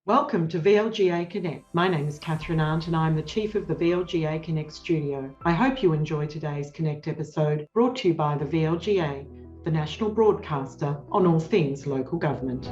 Welcome to VLGA Connect. My name is Catherine Arndt and I'm the Chief of the VLGA Connect studio. I hope you enjoy today's Connect episode brought to you by the VLGA, the national broadcaster on all things local government.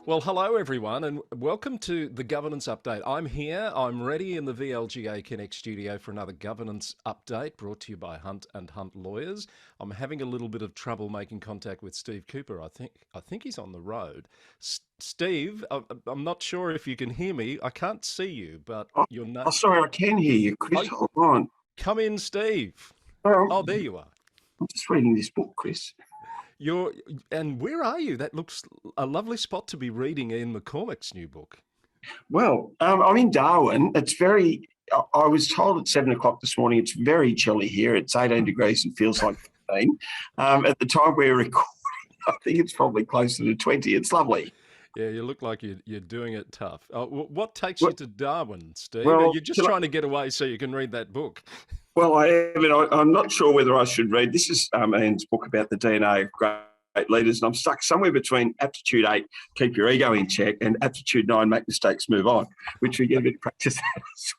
Well, hello everyone, and welcome to the Governance Update. I'm here, I'm ready in the VLGA Connect studio for another Governance Update brought to you by Hunt and Hunt Lawyers. I'm having a little bit of trouble making contact with Steve Cooper. I think he's on the road. Steve, I'm not sure if you can hear me. I can't see you, but you're not. Oh, sorry, I can hear you, Chris. Hold on. Come in, Steve. Oh, there you are. I'm just reading this book, Chris. And where are you? That looks a lovely spot to be reading Ian McCormack's new book. Well, I'm in Darwin. I was told at 7 o'clock this morning, it's very chilly here. It's 18 degrees and feels like 15. At the time we're recording, I think it's probably closer to 20. It's lovely. Yeah, you look like you're doing it tough. What takes you to Darwin, Steve? Well, You're just trying to get away so you can read that book. Well, I'm not sure whether I should read. This is Ian's book about the DNA of great leaders, and I'm stuck somewhere between Aptitude 8, keep your ego in check, and Aptitude 9, make mistakes, move on, which we get a bit of practice at as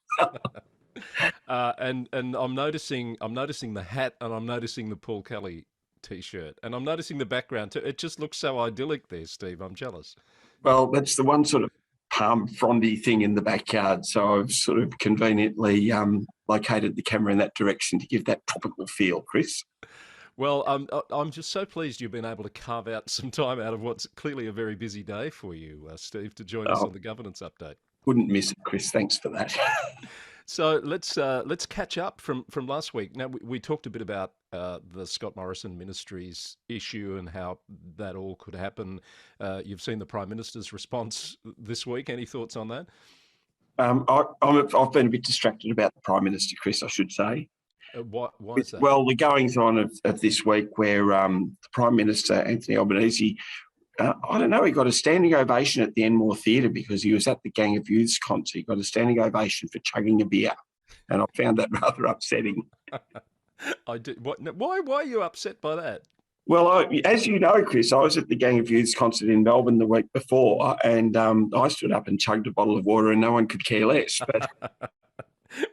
well. And I'm noticing the hat, and I'm noticing the Paul Kelly T-shirt, and I'm noticing the background too. It just looks so idyllic there, Steve. I'm jealous. Well, that's the one sort of palm frondy thing in the backyard, so I've sort of conveniently located the camera in that direction to give that tropical feel, Chris. Well, I'm just so pleased you've been able to carve out some time out of what's clearly a very busy day for you, Steve, to join us on the Governance Update. Wouldn't miss it, Chris. Thanks for that. So let's catch up from last week. Now we talked a bit about the Scott Morrison Ministries issue and how that all could happen. You've seen the Prime Minister's response this week. Any thoughts on that? I've been a bit distracted about the Prime Minister, Chris, I should say. Why is that? Well, the goings on of this week where the Prime Minister, Anthony Albanese, I don't know, he got a standing ovation at the Enmore Theatre because he was at the Gang of Youths concert. He got a standing ovation for chugging a beer, and I found that rather upsetting. I did. Why are you upset by that? Well, as you know, Chris, I was at the Gang of Youths concert in Melbourne the week before, and I stood up and chugged a bottle of water, and no one could care less. But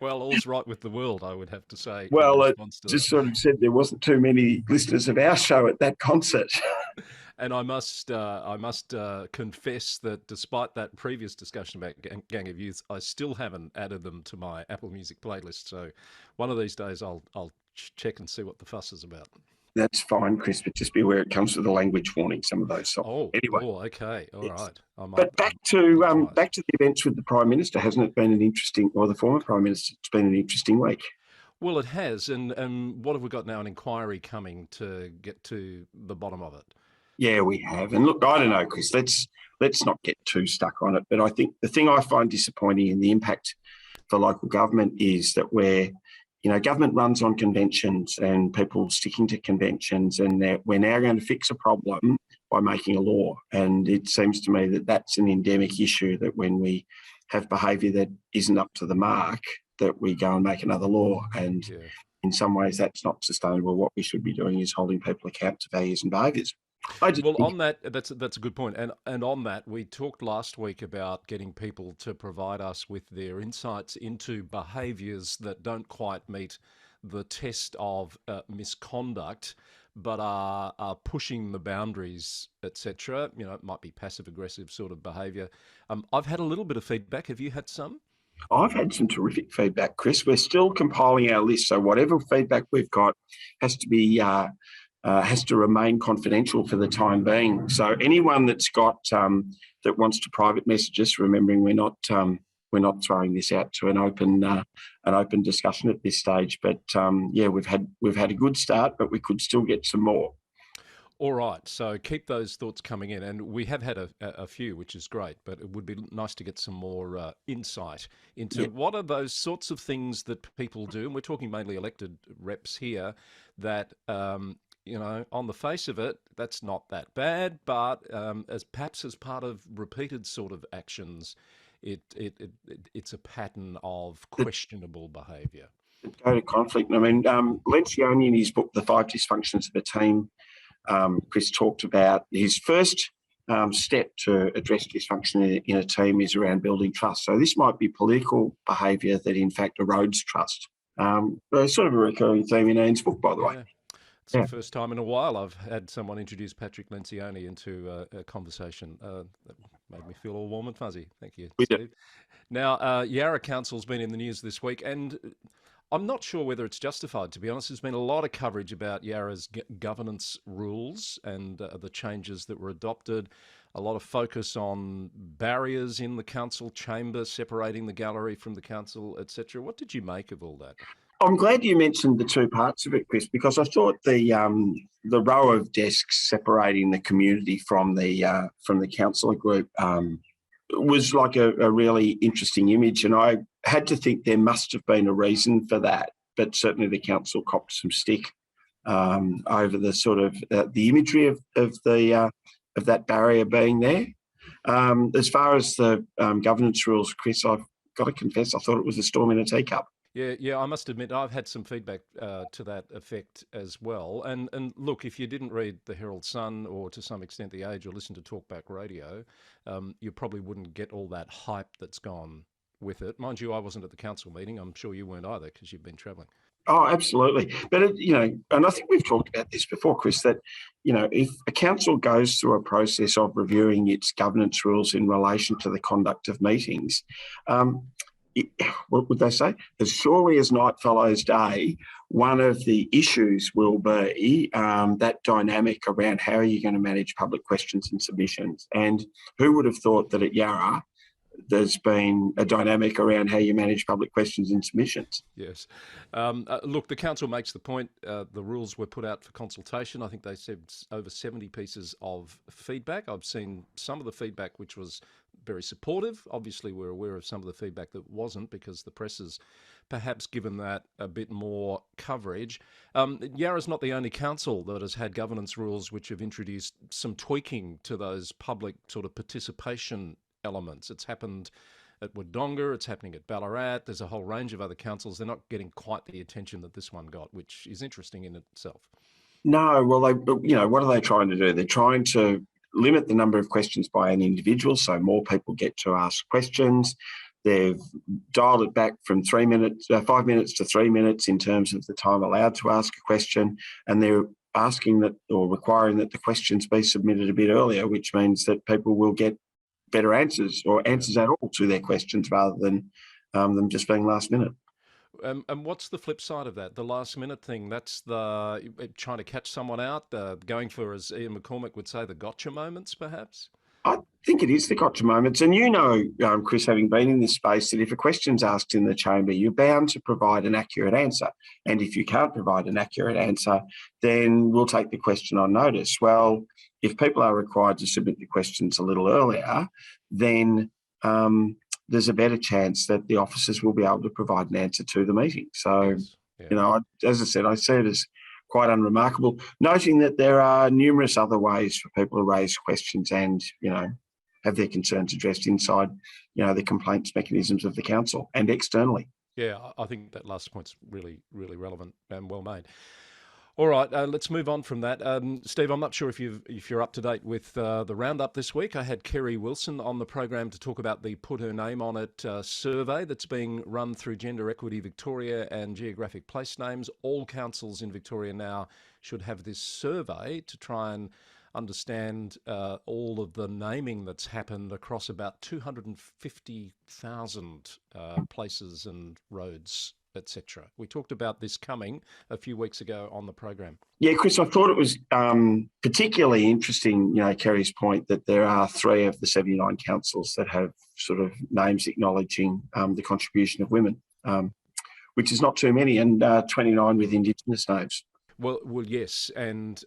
well, all's right with the world, I would have to say. Well, it just sort of said there wasn't too many listeners of our show at that concert. And I must confess that despite that previous discussion about Gang of Youths, I still haven't added them to my Apple Music playlist. So one of these days I'll check and see what the fuss is about. That's fine, Chris, but just be aware it comes with a language warning, some of those songs. Anyway. Okay. All right. But back to the events with the Prime Minister. Hasn't it been the former Prime Minister, it's been an interesting week. Well, it has. And what have we got now? An inquiry coming to get to the bottom of it. Yeah, we have. And look, I don't know, Chris, let's not get too stuck on it. But I think the thing I find disappointing in the impact for local government is that government runs on conventions and people sticking to conventions, and we're now going to fix a problem by making a law. And it seems to me that that's an endemic issue, that when we have behaviour that isn't up to the mark, that we go and make another law. And in some ways that's not sustainable. What we should be doing is holding people accountable to values and behaviours. On that, that's a good point. And on that, we talked last week about getting people to provide us with their insights into behaviours that don't quite meet the test of misconduct, but are pushing the boundaries, etc. It might be passive-aggressive sort of behaviour. I've had a little bit of feedback. Have you had some? I've had some terrific feedback, Chris. We're still compiling our list, so whatever feedback we've got has to remain confidential for the time being. So anyone that's got that wants to private message us, remembering we're not throwing this out to an open discussion at this stage. But we've had a good start, but we could still get some more. All right, so keep those thoughts coming in, and we have had a few, which is great, but it would be nice to get some more insight into what are those sorts of things that people do, and we're talking mainly elected reps here, that on the face of it, that's not that bad, but as perhaps as part of repeated sort of actions, it's a pattern of questionable behaviour. Go to conflict. I mean, Lencioni in his book, The Five Dysfunctions of a Team, Chris talked about his first step to address dysfunction in a team is around building trust. So this might be political behaviour that in fact erodes trust. It's sort of a recurring theme in Ian's book, by the way. It's the first time in a while I've had someone introduce Patrick Lencioni into a conversation. That made me feel all warm and fuzzy. Thank you, Steve. Now, Yarra Council's been in the news this week, and I'm not sure whether it's justified, to be honest. There's been a lot of coverage about Yarra's governance rules and the changes that were adopted. A lot of focus on barriers in the council chamber, separating the gallery from the council, etc. What did you make of all that? I'm glad you mentioned the two parts of it, Chris, because I thought the row of desks separating the community from the councillor group was like a really interesting image, and I had to think there must have been a reason for that. But certainly the council copped some stick over the sort of the imagery of that barrier being there. As far as the governance rules, Chris, I've got to confess, I thought it was a storm in a teacup. Yeah, I must admit I've had some feedback to that effect as well. And look, if you didn't read the Herald Sun or to some extent The Age or listen to Talkback Radio, you probably wouldn't get all that hype that's gone with it. Mind you, I wasn't at the council meeting. I'm sure you weren't either because you've been travelling. Oh, absolutely. But, and I think we've talked about this before, Chris, that, if a council goes through a process of reviewing its governance rules in relation to the conduct of meetings, what would they say? As surely as night follows day, one of the issues will be that dynamic around how are you going to manage public questions and submissions. And who would have thought that at Yarra there's been a dynamic around how you manage public questions and submissions? Yes. Look, the council makes the point, the rules were put out for consultation. I think they said over 70 pieces of feedback. I've seen some of the feedback which was very supportive. Obviously, we're aware of some of the feedback that wasn't because the press has perhaps given that a bit more coverage. Yarra's not the only council that has had governance rules which have introduced some tweaking to those public sort of participation elements. It's happened at Wodonga, it's happening at Ballarat. There's a whole range of other councils. They're not getting quite the attention that this one got, which is interesting in itself. No, well, what are they trying to do? They're trying to limit the number of questions by an individual, so more people get to ask questions. They've dialed it back from 5 minutes to 3 minutes in terms of the time allowed to ask a question, and they're asking that or requiring that the questions be submitted a bit earlier, which means that people will get better answers or answers at all to their questions rather than them just being last minute. And what's the flip side of that? The last minute thing, that's the trying to catch someone out, going for, as Ian McCormack would say, the gotcha moments, perhaps? I think it is the gotcha moments. And Chris, having been in this space, that if a question's asked in the chamber, you're bound to provide an accurate answer. And if you can't provide an accurate answer, then we'll take the question on notice. Well, if people are required to submit the questions a little earlier, then there's a better chance that the officers will be able to provide an answer to the meeting. So, Yes. Yeah. as I said, I see it as quite unremarkable, noting that there are numerous other ways for people to raise questions and, have their concerns addressed inside, the complaints mechanisms of the council and externally. Yeah, I think that last point's really, really relevant and well made. All right, let's move on from that. Steve, I'm not sure if you're up to date with the roundup this week. I had Kerry Wilson on the program to talk about the Put Her Name On It survey that's being run through Gender Equity Victoria and Geographic Place Names. All councils in Victoria now should have this survey to try and understand all of the naming that's happened across about 250,000 places and roads, etc. We talked about this coming a few weeks ago on the program. Yeah, Chris, I thought it was particularly interesting, Kerry's point that there are 3 of the 79 councils that have sort of names acknowledging the contribution of women, which is not too many, and 29 with Indigenous names. Well, yes, and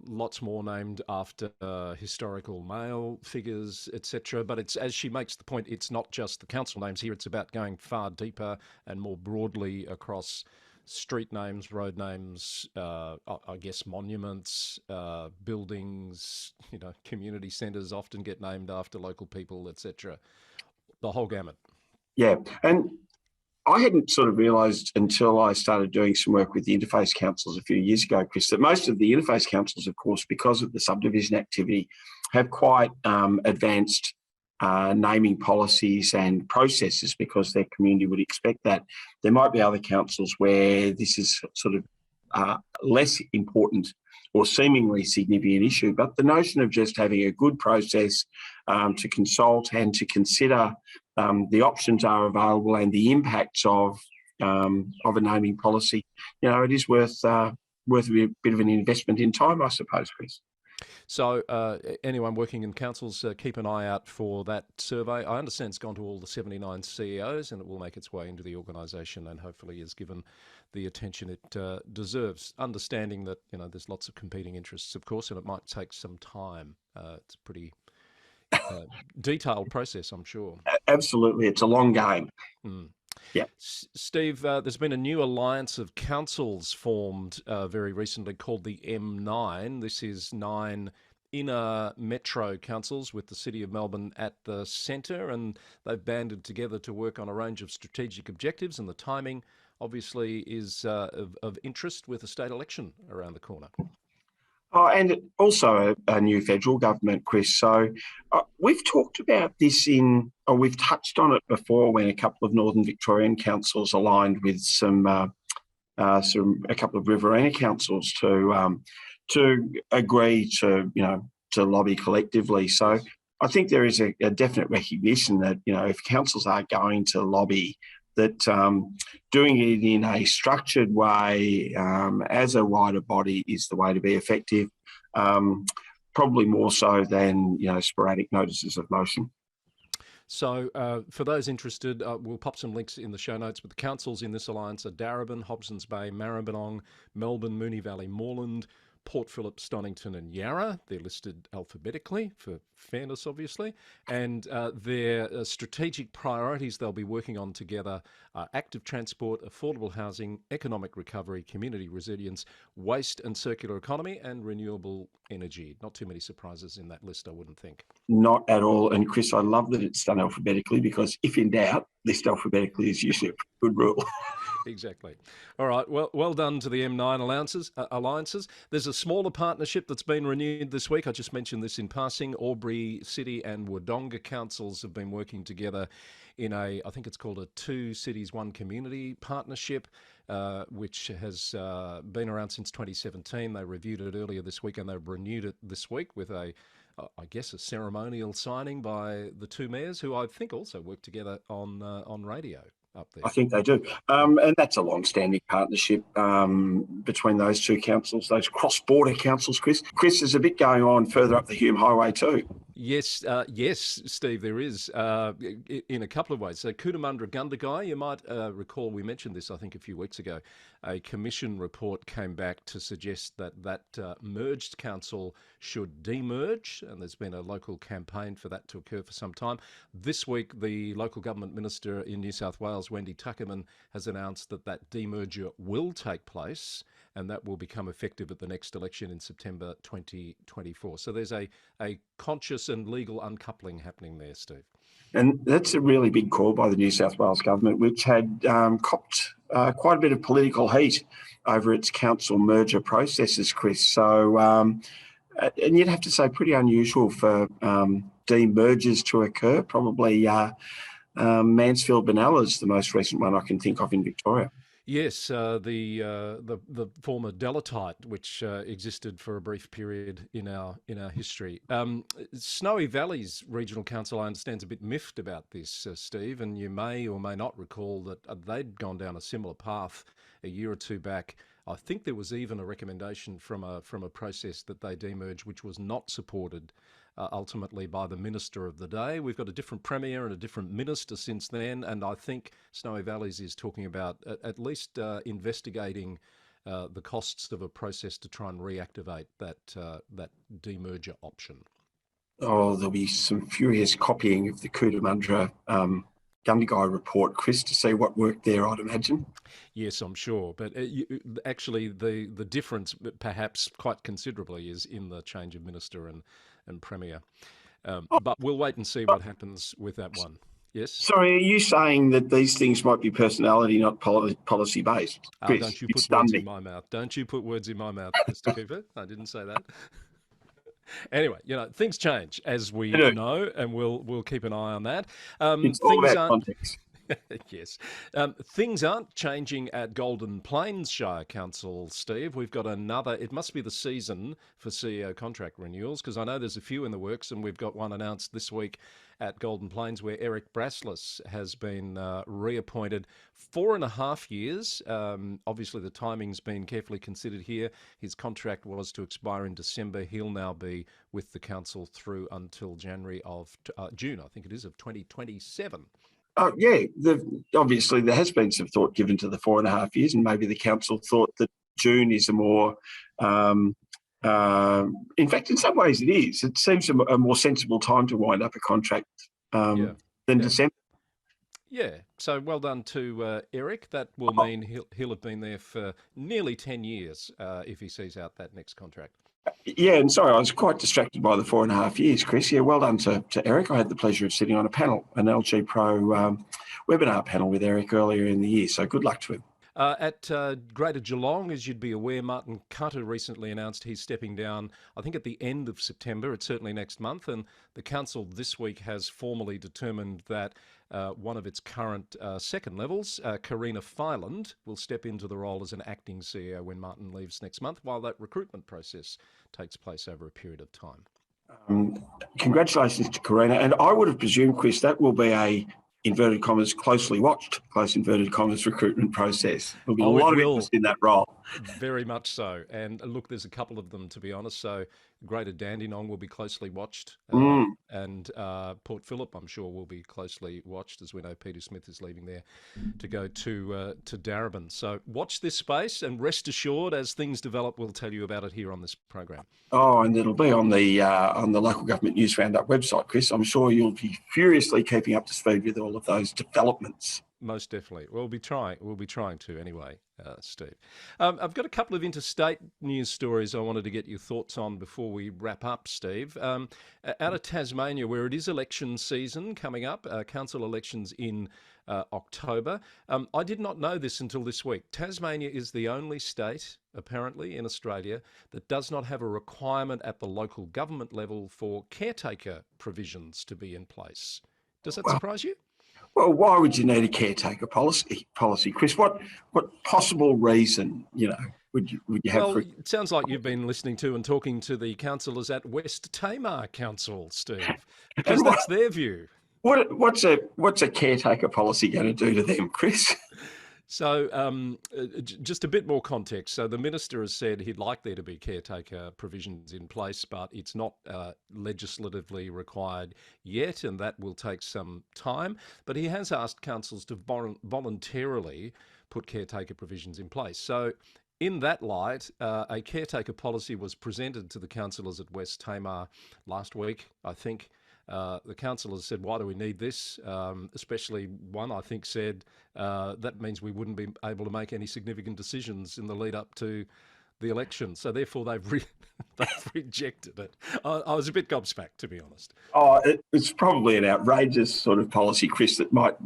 lots more named after historical male figures, etc. But it's, as she makes the point, it's not just the council names here. It's about going far deeper and more broadly across street names, road names, I guess monuments, buildings, community centres often get named after local people, etc. The whole gamut. Yeah, and I hadn't sort of realised until I started doing some work with the interface councils a few years ago, Chris, that most of the interface councils, of course, because of the subdivision activity, have quite advanced naming policies and processes because their community would expect that. There might be other councils where this is sort of less important or seemingly significant issue, but the notion of just having a good process to consult and to consider the options are available and the impacts of a naming policy, it is worth a bit of an investment in time, I suppose, Chris. So anyone working in councils, keep an eye out for that survey. I understand it's gone to all the 79 CEOs and it will make its way into the organisation and hopefully is given the attention it deserves, understanding that there's lots of competing interests, of course, and it might take some time. It's a pretty detailed process, I'm sure. Absolutely. It's a long game. Mm. Yeah. Steve, there's been a new alliance of councils formed very recently called the M9. This is 9 inner metro councils with the City of Melbourne at the centre, and they've banded together to work on a range of strategic objectives, and the timing obviously is of interest with a state election around the corner. Oh, and also a new federal government, Chris. So we've talked about this or we've touched on it before when a couple of Northern Victorian councils aligned with a couple of Riverina councils to agree to lobby collectively. So I think there is a definite recognition that if councils are going to lobby, that doing it in a structured way as a wider body is the way to be effective, probably more so than sporadic notices of motion. So for those interested, we'll pop some links in the show notes, but the councils in this alliance are Darwin, Hobsons Bay, Maribyrnong, Melbourne, Moonee Valley, Moreland, Port Phillip, Stonington and Yarra. They're listed alphabetically for fairness, obviously. And their strategic priorities they'll be working on together are active transport, affordable housing, economic recovery, community resilience, waste and circular economy, and renewable energy. Not too many surprises in that list, I wouldn't think. Not at all. And Chris, I love that it's done alphabetically because if in doubt, list alphabetically is usually a good rule. Exactly. All right. Well done to the M9 alliances. There's a smaller partnership that's been renewed this week. I just mentioned this in passing. Albury City and Wodonga councils have been working together in I think it's called a 2 cities, 1 community partnership, which has been around since 2017. They reviewed it earlier this week and they've renewed it this week with a ceremonial signing by the 2 mayors, who I think also work together on radio up there. I think they do. And that's a long-standing partnership between those 2 councils, those cross-border councils, Chris. Chris, there's a bit going on further up the Hume Highway too. Yes, Steve, there is, in a couple of ways. So Cootamundra Gundagai, you might recall we mentioned this, I think, a few weeks ago. A commission report came back to suggest that merged council should demerge, and there's been a local campaign for that to occur for some time. This week, the local government minister in New South Wales, Wendy Tuckerman, has announced that demerger will take place and that will become effective at the next election in September 2024. So there's a conscious and legal uncoupling happening there, Steve. And that's a really big call by the New South Wales government, which had copped quite a bit of political heat over its council merger processes, Chris. So, and you'd have to say pretty unusual for demergers to occur. Probably Mansfield Benalla, the most recent one I can think of in Victoria. Yes, the former Delatite, which existed for a brief period in our history. Snowy Valley's regional council, I understand, is a bit miffed about this, Steve, and you may or may not recall that they'd gone down a similar path a year or 2 back. I think there was even a recommendation from a process that they demerge, which was not supported ultimately by the minister of the day. We've got a different premier and a different minister since then, and I think Snowy Valleys is talking about at least investigating the costs of a process to try and reactivate that demerger option. Oh, there'll be some furious copying of the Cootamundra Gundagai report, Chris, to see what worked there, I'd imagine. Yes, I'm sure. But actually, the difference, perhaps quite considerably, is in the change of minister and premier. But we'll wait and see what happens with that one. Yes? Sorry, are you saying that these things might be personality, not policy-based? Chris, don't you put words in my mouth. Don't you put words in my mouth, Mr. Cooper. I didn't say that. Anyway, things change, as we know, and we'll keep an eye on that. It's all about context. Yes. Things aren't changing at Golden Plains Shire Council, Steve. We've got another, it must be the season for CEO contract renewals, because I know there's a few in the works, and we've got one announced this week at Golden Plains where Eric Braslis has been reappointed 4.5 years. Obviously, the timing's been carefully considered here. His contract was to expire in December. He'll now be with the council through until June, I think it is, of 2027. Yeah, obviously there has been some thought given to the 4.5 years, and maybe the council thought that June is a more, in fact, in some ways it is. It seems a more sensible time to wind up a contract than December. Yeah, so well done to Eric. That will mean he'll have been there for nearly 10 years if he sees out that next contract. Yeah, and sorry, I was quite distracted by the 4.5 years, Chris. Yeah, well done to Eric. I had the pleasure of sitting on an LG Pro webinar panel with Eric earlier in the year, so good luck to him. At Greater Geelong, as you'd be aware, Martin Cutter recently announced he's stepping down, I think at the end of September. It's certainly next month, and the council this week has formally determined that one of its current second levels, Karina Filand, will step into the role as an acting CEO when Martin leaves next month, while that recruitment process takes place over a period of time. Congratulations to Karina. And I would have presumed, Chris, that will be a, inverted commas, closely watched, close inverted commas, recruitment process. There'll be a lot of interest in that role. Very much so. And look, there's a couple of them, to be honest. So Greater Dandenong will be closely watched, and Port Phillip, I'm sure, will be closely watched, as we know Peter Smith is leaving there to go to Darwin. So watch this space, and rest assured, as things develop, we'll tell you about it here on this program. Oh, and it'll be on the local government news roundup website, Chris. I'm sure you'll be furiously keeping up to speed with all of those developments. Most definitely. We'll be trying to anyway, Steve. I've got a couple of interstate news stories I wanted to get your thoughts on before we wrap up, Steve. Out of Tasmania, where it is election season coming up, council elections in October. I did not know this until this week. Tasmania is the only state, apparently, in Australia that does not have a requirement at the local government level for caretaker provisions to be in place. Does that surprise you? Well, why would you need a caretaker policy, Chris? What possible reason, would you have? Well, it sounds like you've been listening to and talking to the councillors at West Tamar Council, Steve, because that's their view. What's a caretaker policy going to do to them, Chris? So just a bit more context. So the minister has said he'd like there to be caretaker provisions in place, but it's not legislatively required yet, and that will take some time. But he has asked councils to voluntarily put caretaker provisions in place. So in that light, a caretaker policy was presented to the councillors at West Tamar last week, I think. The councillors said, why do we need this? Especially one, I think, said that means we wouldn't be able to make any significant decisions in the lead up to the election. So therefore, they've rejected it. I was a bit gobsmacked, to be honest. Oh, it's probably an outrageous sort of policy, Chris, that might,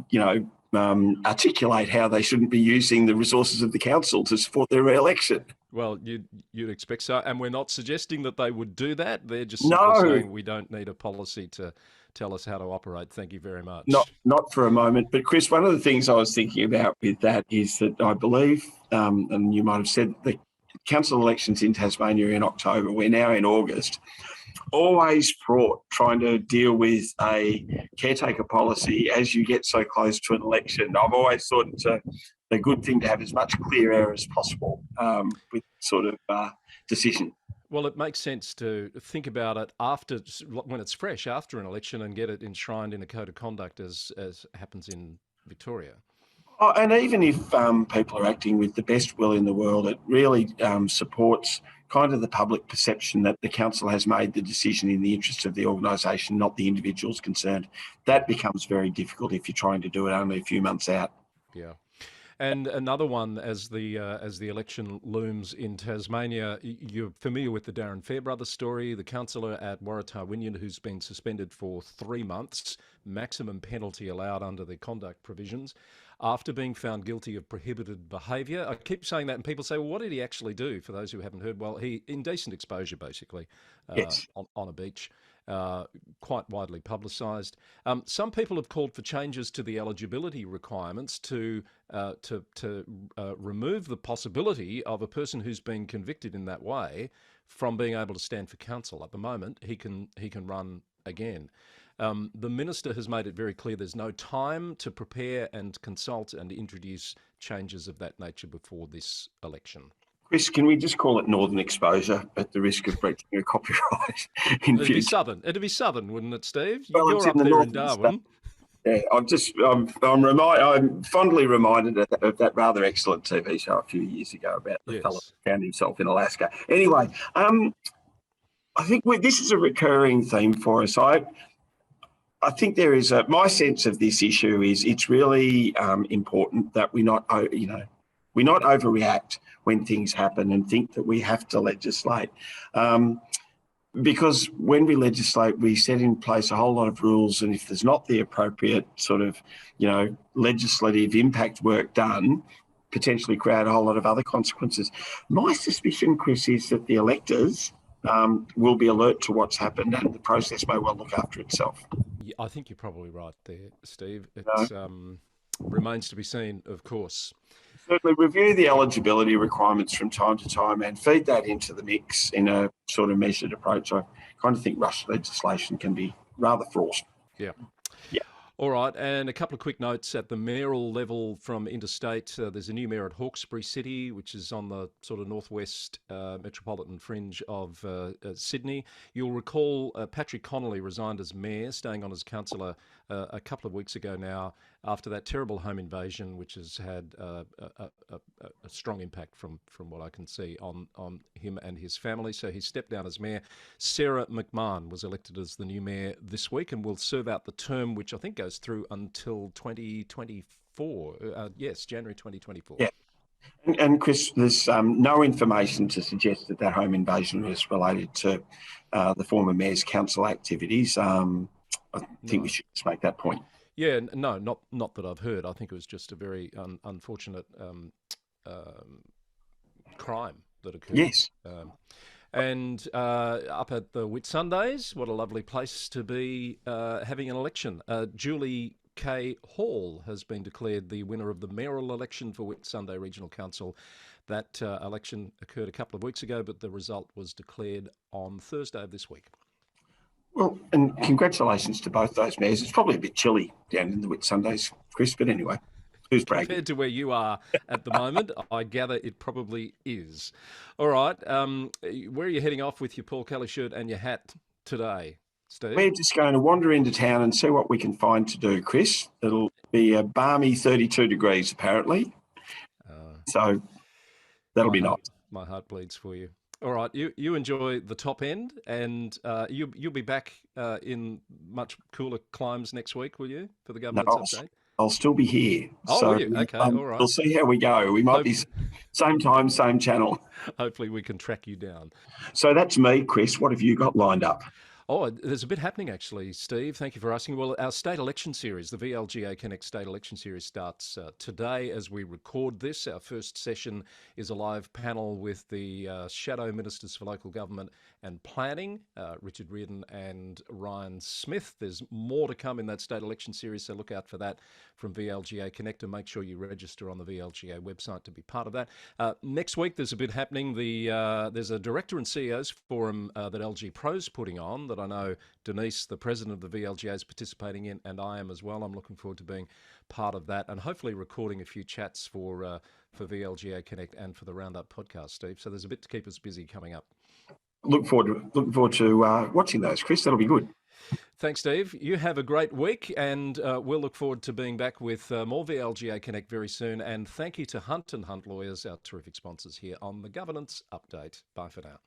articulate how they shouldn't be using the resources of the council to support their re-election. Well, you'd expect so, and we're not suggesting that they would do that. They're just saying we don't need a policy to tell us how to operate. Thank you very much. Not for a moment. But Chris, one of the things I was thinking about with that is that I believe, and you might have said, the council elections in Tasmania are in October. We're now in August. Always fraught trying to deal with a caretaker policy as you get so close to an election. I've always thought it's a good thing to have as much clear air as possible with sort of decision. Well, it makes sense to think about it after, when it's fresh, after an election, and get it enshrined in a code of conduct as happens in Victoria. Oh, and even if people are acting with the best will in the world, it really supports kind of the public perception that the council has made the decision in the interest of the organisation, not the individuals concerned. That becomes very difficult if you're trying to do it only a few months out. Yeah. And another one, as the election looms in Tasmania, you're familiar with the Darren Fairbrother story, the councillor at Waratah-Wynyard who's been suspended for 3 months, maximum penalty allowed under the conduct provisions, after being found guilty of prohibited behaviour. I keep saying that, and people say, well, what did he actually do? For those who haven't heard, well, he indecent exposure, basically, Yes. on a beach. Quite widely publicised. Some people have called for changes to the eligibility requirements to remove the possibility of a person who's been convicted in that way from being able to stand for council. At the moment, he can run again. The minister has made it very clear there's no time to prepare and consult and introduce changes of that nature before this election. Chris, can we just call it northern exposure at the risk of breaching a copyright in It'd future? be southern. It'd be southern, wouldn't it, Steve? Well, You're up there in Darwin. Yeah, I'm fondly reminded of that rather excellent TV show a few years ago about the fellow who found himself in Alaska. Anyway, I think this is a recurring theme for us. I think there is my sense of this issue is it's really important that we not overreact when things happen and think that we have to legislate. Because when we legislate, we set in place a whole lot of rules, and if there's not the appropriate sort of, legislative impact work done, potentially create a whole lot of other consequences. My suspicion, Chris, is that the electors will be alert to what's happened, and the process may well look after itself. Yeah, I think you're probably right there, Steve. It remains to be seen, of course. Certainly review the eligibility requirements from time to time and feed that into the mix in a sort of measured approach. I kind of think rush legislation can be rather fraught. Yeah. Yeah. All right, and a couple of quick notes at the mayoral level from interstate. There's a new mayor at Hawkesbury City, which is on the sort of northwest metropolitan fringe of Sydney. You'll recall Patrick Connolly resigned as mayor, staying on as councillor a couple of weeks ago now, after that terrible home invasion, which has had a strong impact from what I can see on him and his family. So he stepped down as mayor. Sarah McMahon was elected as the new mayor this week and will serve out the term, which I think goes through until 2024. Yes, January 2024. Yeah. And Chris, there's no information to suggest that home invasion was related to the former mayor's council activities. I think we should just make that point. Yeah, no, not that I've heard. I think it was just a very unfortunate crime that occurred. Yes. And up at the Whitsundays, what a lovely place to be having an election. Julie K. Hall has been declared the winner of the mayoral election for Whitsunday Regional Council. That election occurred a couple of weeks ago, but the result was declared on Thursday of this week. Well, and congratulations to both those mayors. It's probably a bit chilly down in the Whitsundays, Chris, but anyway, who's bragging? Compared to where you are at the moment, I gather it probably is. All right, where are you heading off with your Paul Kelly shirt and your hat today, Steve? We're just going to wander into town and see what we can find to do, Chris. It'll be a balmy 32 degrees, apparently. So that'll be nice. My heart bleeds for you. All right, you enjoy the top end, and you'll be back in much cooler climes next week, will you, for the government's update? I'll still be here. Oh, so, will you? Okay, all right. We'll see how we go. We might be same time, same channel. Hopefully we can track you down. So that's me, Chris. What have you got lined up? Oh, there's a bit happening actually, Steve. Thank you for asking. Well, our state election series, the VLGA Connect State Election Series, starts today as we record this. Our first session is a live panel with the Shadow Ministers for Local Government and Planning, Richard Reardon and Ryan Smith. There's more to come in that state election series, so look out for that from VLGA Connect and make sure you register on the VLGA website to be part of that. Next week, there's a bit happening. There's a Director and CEOs Forum that LG Pro's putting on that I know Denise, the president of the VLGA, is participating in, and I am as well. I'm looking forward to being part of that and hopefully recording a few chats for VLGA Connect and for the Roundup podcast, Steve. So there's a bit to keep us busy coming up. Look forward to watching those, Chris. That'll be good. Thanks, Steve. You have a great week, and we'll look forward to being back with more VLGA Connect very soon. And thank you to Hunt and Hunt Lawyers, our terrific sponsors here on the Governance Update. Bye for now.